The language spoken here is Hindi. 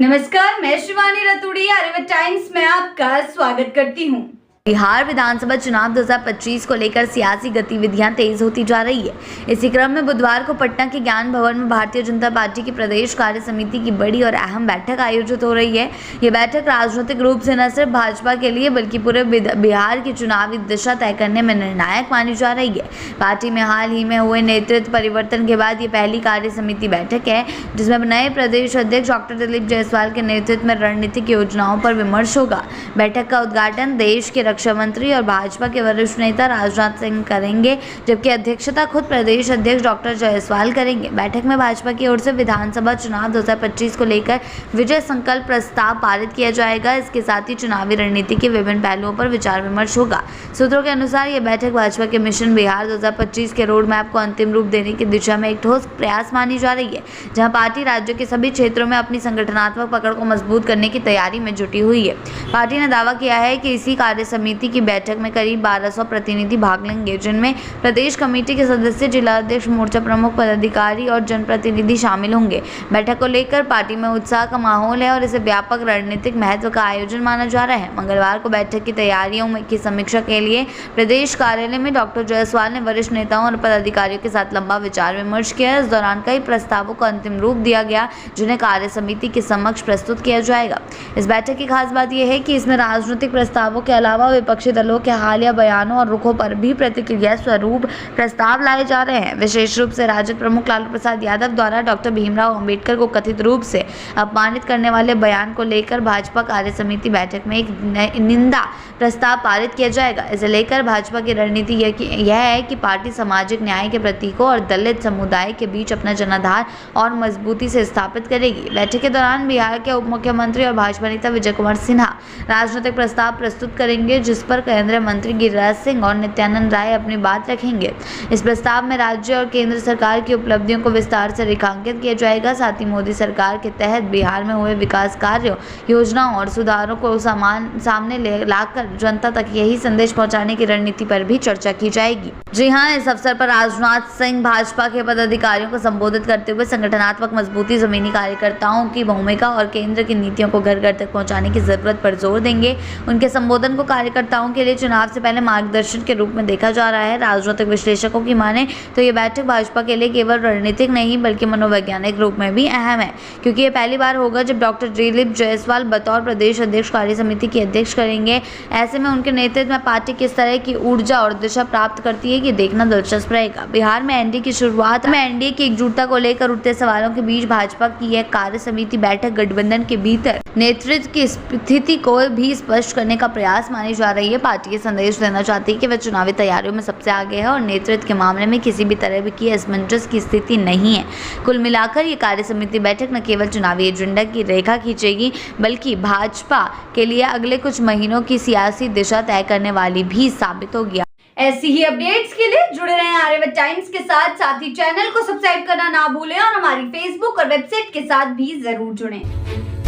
नमस्कार, मैं शिवानी रतूड़ी आर्यभट्ट टाइम्स में आपका स्वागत करती हूँ। बिहार विधानसभा चुनाव 2025 को लेकर सियासी गतिविधियां तेज होती जा रही है। इसी क्रम में बुधवार को पटना के ज्ञान भवन में भारतीय जनता पार्टी की प्रदेश कार्य समिति की बड़ी और अहम बैठक आयोजित हो रही है। ये बैठक राजनीतिक रूप से न सिर्फ भाजपा के लिए बल्कि पूरे बिहार की चुनावी दिशा तय करने में निर्णायक मानी जा रही है। पार्टी में हाल ही में हुए नेतृत्व परिवर्तन के बाद ये पहली कार्य समिति बैठक है, जिसमें नए प्रदेश अध्यक्ष डॉक्टर दिलीप जायसवाल के नेतृत्व में रणनीतिक योजनाओं पर विमर्श होगा। बैठक का उद्घाटन देश के रक्षा मंत्री और भाजपा के वरिष्ठ नेता राजनाथ सिंह करेंगे, जबकि अध्यक्षता खुद प्रदेश अध्यक्ष डॉक्टर जायसवाल करेंगे। बैठक में भाजपा की ओर से विधानसभा चुनाव 2025 को लेकर विजय संकल्प प्रस्ताव पारित किया जाएगा। इसके साथ ही चुनावी रणनीति के विभिन्न पहलुओं पर विचार विमर्श होगा। सूत्रों के अनुसार यह बैठक भाजपा के मिशन बिहार 2025 के रोड मैप को अंतिम रूप देने की दिशा में एक ठोस प्रयास मानी जा रही है, जहां पार्टी राज्य के सभी क्षेत्रों में अपनी संगठनात्मक पकड़ को मजबूत करने की तैयारी में जुटी हुई है। पार्टी ने दावा किया है कि इसी कार्य समिति की बैठक में करीब 1200 प्रतिनिधि भाग लेंगे, जिनमें प्रदेश कमेटी के सदस्य, जिला अध्यक्ष, मोर्चा प्रमुख, पदाधिकारी और जनप्रतिनिधि शामिल होंगे। बैठक को लेकर पार्टी में उत्साह का माहौल है और इसे व्यापक रणनीतिक महत्व का आयोजन माना जा रहा है। मंगलवार को बैठक की तैयारियों की समीक्षा के लिए प्रदेश कार्यालय में डॉक्टर जायसवाल ने वरिष्ठ नेताओं और पदाधिकारियों के साथ लंबा विचार विमर्श किया। इस दौरान कई प्रस्तावों को अंतिम रूप दिया गया, जिन्हें कार्य समिति के समक्ष प्रस्तुत किया जाएगा। इस बैठक की खास बात यह है कि इसमें राजनीतिक प्रस्तावों के अलावा विपक्षी दलों के हालिया बयानों और रुखों पर भी प्रतिक्रिया स्वरूप प्रस्ताव लाए जा रहे हैं। विशेष रूप से राजद प्रमुख लालू प्रसाद यादव द्वारा डॉक्टर भीमराव अंबेडकर को कथित रूप से अपमानित करने वाले बयान को लेकर भाजपा कार्य समिति बैठक में एक निंदा प्रस्ताव पारित किया जाएगा। इसे लेकर भाजपा की रणनीति यह है कि पार्टी सामाजिक न्याय के प्रतीकों और दलित समुदाय के बीच अपना जनाधार और मजबूती से स्थापित करेगी। बैठक के दौरान बिहार के उप मुख्यमंत्री और भाजपा नेता विजय कुमार सिन्हा राजनीतिक प्रस्ताव प्रस्तुत करेंगे, जिस पर केंद्रीय मंत्री गिरिराज सिंह और नित्यानंद राय अपनी बात रखेंगे। इस प्रस्ताव में राज्य और केंद्र सरकार की उपलब्धियों को विस्तार से रेखांकित किया जाएगा। साथ ही मोदी सरकार के तहत बिहार में हुए विकास कार्यों, योजनाओं और सुधारों को सामने लाकर जनता तक यही संदेश पहुंचाने की रणनीति पर भी चर्चा की जाएगी। जी हां, इस अवसर पर राजनाथ सिंह भाजपा के पदाधिकारियों को संबोधित करते हुए संगठनात्मक मजबूती, जमीनी कार्यकर्ताओं की भूमिका और केंद्र की नीतियों को घर घर तक पहुंचाने की जरूरत पर जोर देंगे। उनके संबोधन को कार्यकर्ताओं के लिए चुनाव से पहले मार्गदर्शन के रूप में देखा जा रहा है। राजनीतिक विश्लेषकों की माने तो ये बैठक भाजपा के लिए केवल रणनीतिक नहीं बल्कि मनोवैज्ञानिक रूप में भी अहम है, क्योंकि ये पहली बार होगा जब डॉक्टर दिलीप जायसवाल बतौर प्रदेश अध्यक्ष कार्य समिति की अध्यक्ष करेंगे। ऐसे में उनके नेतृत्व में पार्टी किस तरह की ऊर्जा और दिशा प्राप्त करती है, ये देखना दिलचस्प रहेगा। बिहार में एनडीए की शुरुआत में एनडीए की एकजुटता को लेकर उठते सवालों के बीच भाजपा की यह कार्य समिति बैठक गठबंधन के भीतर नेतृत्व की स्थिति को भी स्पष्ट करने का प्रयास मानी जा रही है। पार्टी ये संदेश देना चाहती है कि वह चुनावी तैयारियों में सबसे आगे है और नेतृत्व के मामले में किसी भी तरह की असमंजस की स्थिति नहीं है। कुल मिलाकर ये कार्य समिति बैठक न केवल चुनावी एजेंडा की रेखा खींचेगी बल्कि भाजपा के लिए अगले कुछ महीनों की सियासी दिशा तय करने वाली भी साबित होगी। ऐसी ही अपडेट्स के लिए जुड़े रहें आर्यभट्ट टाइम्स के साथ ही चैनल को सब्सक्राइब करना ना भूलें और हमारी फेसबुक और वेबसाइट के साथ भी जरूर जुड़ें।